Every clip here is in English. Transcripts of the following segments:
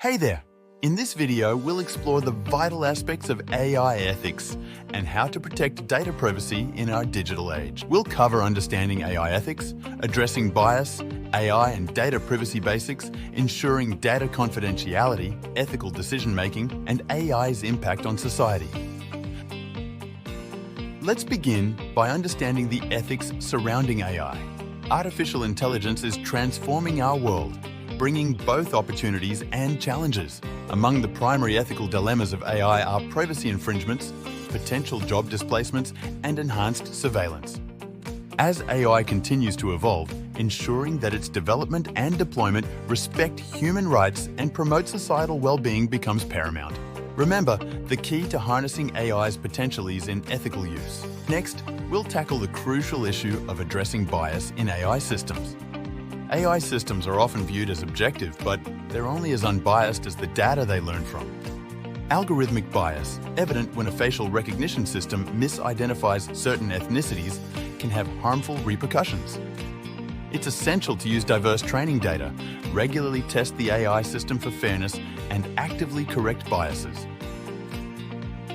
Hey there! In this video, we'll explore the vital aspects of AI ethics and how to protect data privacy in our digital age. We'll cover understanding AI ethics, addressing bias, AI and data privacy basics, ensuring data confidentiality, ethical decision-making, and AI's impact on society. Let's begin by understanding the ethics surrounding AI. Artificial intelligence is transforming our world, bringing both opportunities and challenges. Among the primary ethical dilemmas of AI are privacy infringements, potential job displacements, and enhanced surveillance. As AI continues to evolve, ensuring that its development and deployment respect human rights and promote societal well-being becomes paramount. Remember, the key to harnessing AI's potential is in ethical use. Next, we'll tackle the crucial issue of addressing bias in AI systems. AI systems are often viewed as objective, but they're only as unbiased as the data they learn from. Algorithmic bias, evident when a facial recognition system misidentifies certain ethnicities, can have harmful repercussions. It's essential to use diverse training data, regularly test the AI system for fairness, and actively correct biases.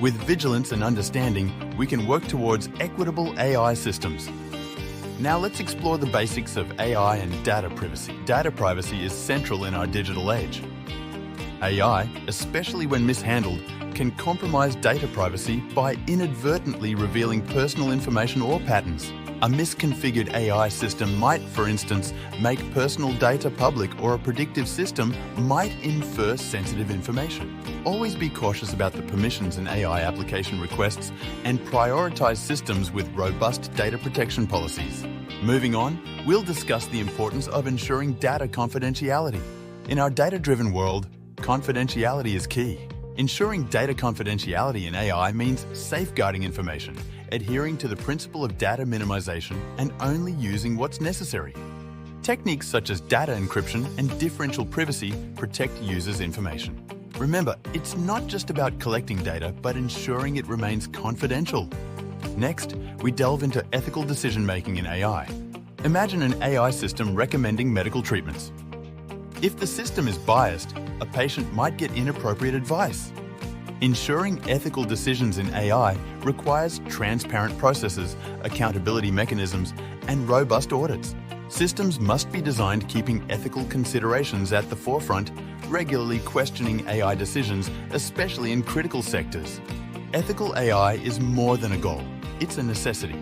With vigilance and understanding, we can work towards equitable AI systems. Now let's explore the basics of AI and data privacy. Data privacy is central in our digital age. AI, especially when mishandled, can compromise data privacy by inadvertently revealing personal information or patterns. A misconfigured AI system might, for instance, make personal data public, or a predictive system might infer sensitive information. Always be cautious about the permissions in AI application requests and prioritize systems with robust data protection policies. Moving on, we'll discuss the importance of ensuring data confidentiality. In our data-driven world, confidentiality is key. Ensuring data confidentiality in AI means safeguarding information, adhering to the principle of data minimization, and only using what's necessary. Techniques such as data encryption and differential privacy protect users' information. Remember, it's not just about collecting data, but ensuring it remains confidential. Next, we delve into ethical decision-making in AI. Imagine an AI system recommending medical treatments. If the system is biased, a patient might get inappropriate advice. Ensuring ethical decisions in AI requires transparent processes, accountability mechanisms, and robust audits. Systems must be designed keeping ethical considerations at the forefront, regularly questioning AI decisions, especially in critical sectors. Ethical AI is more than a goal, it's a necessity.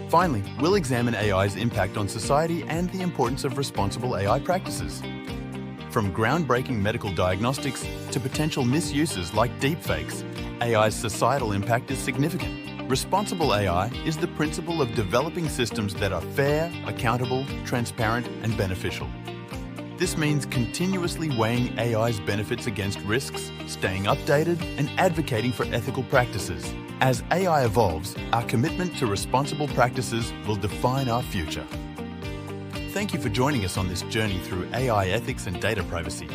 Finally, we'll examine AI's impact on society and the importance of responsible AI practices. From groundbreaking medical diagnostics to potential misuses like deepfakes, AI's societal impact is significant. Responsible AI is the principle of developing systems that are fair, accountable, transparent, and beneficial. This means continuously weighing AI's benefits against risks, staying updated, and advocating for ethical practices. As AI evolves, our commitment to responsible practices will define our future. Thank you for joining us on this journey through AI ethics and data privacy.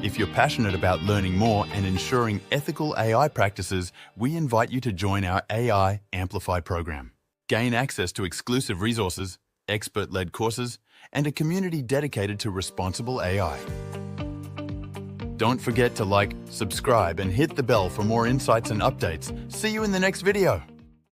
If you're passionate about learning more and ensuring ethical AI practices, we invite you to join our AI Amplify program. Gain access to exclusive resources, expert-led courses, and a community dedicated to responsible AI. Don't forget to like, subscribe, and hit the bell for more insights and updates. See you in the next video.